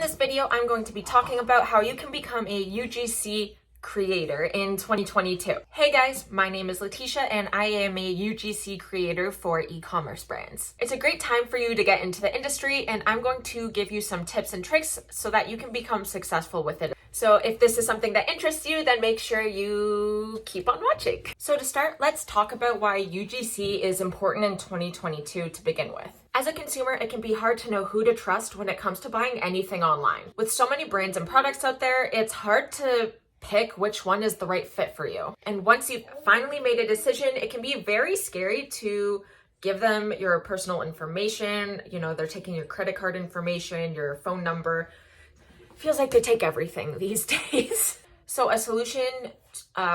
In this video, I'm going to be talking about how you can become a UGC creator in 2022. Hey guys, my name is Letitia and I am a UGC creator for e-commerce brands. It's a great time for you to get into the industry and I'm going to give you some tips and tricks so that you can become successful with it. So if this is something that interests you, then make sure you keep on watching. So to start, let's talk about why UGC is important in 2022 to begin with. As a consumer, it can be hard to know who to trust when it comes to buying anything online. With so many brands and products out there, it's hard to pick which one is the right fit for you. And once you've finally made a decision, it can be very scary to give them your personal information. You know, they're taking your credit card information, your phone number. Feels like they take everything these days. So a solution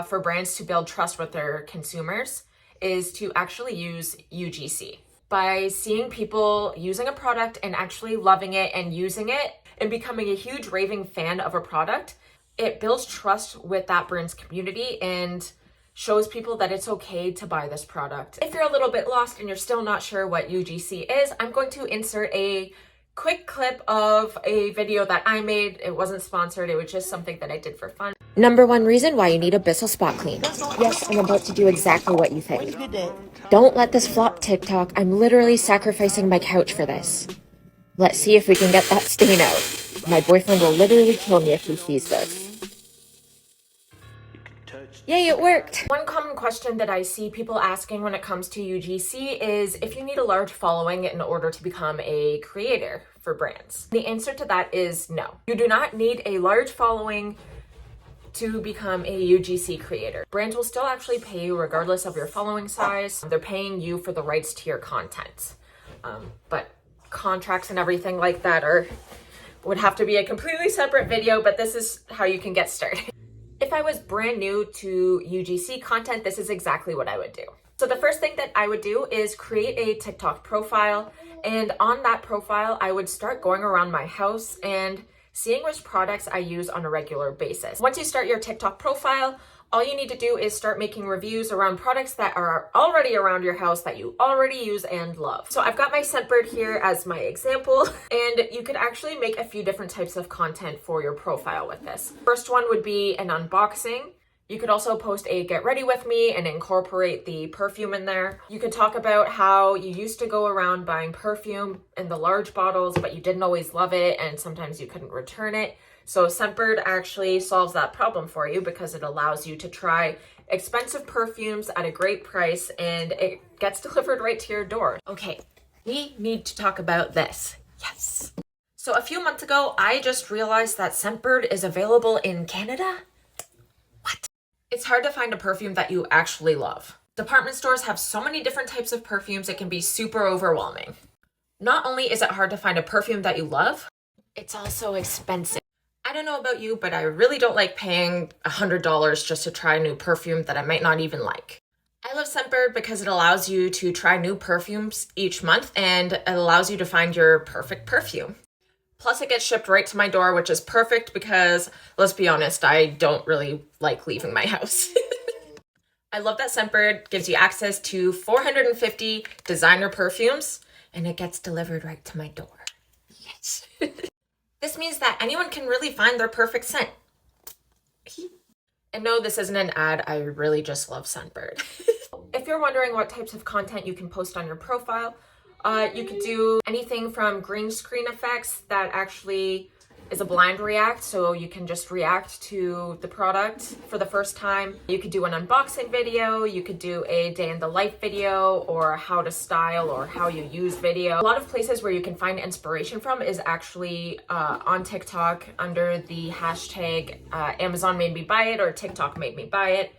for brands to build trust with their consumers is to actually use UGC. By seeing people using a product and actually loving it and using it and becoming a huge raving fan of a product, it builds trust with that brand's community and shows people that it's okay to buy this product. If you're a little bit lost and you're still not sure what UGC is, I'm going to insert a quick clip of a video that I made. It wasn't sponsored, it was just something that I did for fun. Number one reason why you need Abyssal spot clean. Yes, I'm about to do exactly what you think. Don't let this flop, TikTok. I'm literally sacrificing my couch for this. Let's see if we can get that stain out. My boyfriend will literally kill me if he sees this. Yay, it worked! One common question that I see people asking when it comes to UGC is if you need a large following in order to become a creator for brands. The answer to that is no. You do not need a large following to become a UGC creator. Brands will still actually pay you regardless of your following size. They're paying you for the rights to your content. But contracts and everything like that would have to be a completely separate video, but this is how you can get started. If I was brand new to UGC content, this is exactly what I would do. So the first thing that I would do is create a TikTok profile. And on that profile, I would start going around my house and seeing which products I use on a regular basis. Once you start your TikTok profile, all you need to do is start making reviews around products that are already around your house that you already use and love. So I've got my Scentbird here as my example, and you could actually make a few different types of content for your profile with this. First one would be an unboxing. You could also post a get ready with me and incorporate the perfume in there. You could talk about how you used to go around buying perfume in the large bottles, but you didn't always love it and sometimes you couldn't return it. So Scentbird actually solves that problem for you because it allows you to try expensive perfumes at a great price and it gets delivered right to your door. Okay, we need to talk about this. Yes. So a few months ago, I just realized that Scentbird is available in Canada. What? It's hard to find a perfume that you actually love. Department stores have so many different types of perfumes, it can be super overwhelming. Not only is it hard to find a perfume that you love, it's also expensive. I don't know about you, but I really don't like paying $100 just to try a new perfume that I might not even like. I love Scentbird because it allows you to try new perfumes each month and it allows you to find your perfect perfume. Plus it gets shipped right to my door, which is perfect because, let's be honest, I don't really like leaving my house. I love that Scentbird gives you access to 450 designer perfumes and it gets delivered right to my door. Yes. This means that anyone can really find their perfect scent. And no, this isn't an ad, I really just love Scentbird. If you're wondering what types of content you can post on your profile, you could do anything from green screen effects that actually is a blind react, so you can just react to the product for the first time. You could do an unboxing video, you could do a day in the life video, or how to style or how you use video. A lot of places where you can find inspiration from is actually on TikTok under the hashtag Amazon made me buy it or TikTok made me buy it,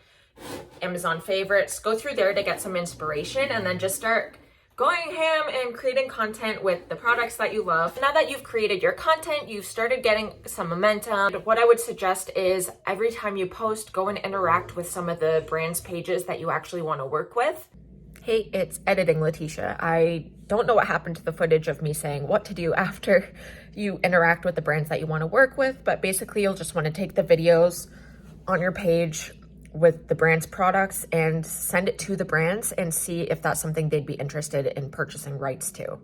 Amazon favorites. Go through there to get some inspiration and then just start going ham and creating content with the products that you love. Now that you've created your content, you've started getting some momentum. What I would suggest is every time you post, go and interact with some of the brands' pages that you actually want to work with. Hey, it's editing Letitia. I don't know what happened to the footage of me saying what to do after you interact with the brands that you want to work with, but basically you'll just want to take the videos on your page with the brand's products and send it to the brands and see if that's something they'd be interested in purchasing rights to.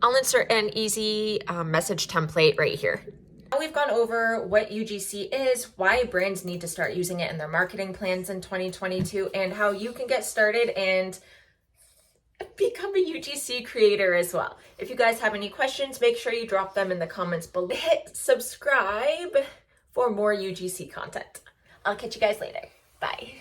I'll insert an easy message template right here. Now we've gone over what UGC is, why brands need to start using it in their marketing plans in 2022, and how you can get started and become a UGC creator as well. If you guys have any questions, make sure you drop them in the comments below. Hit subscribe for more UGC content. I'll catch you guys later. Bye.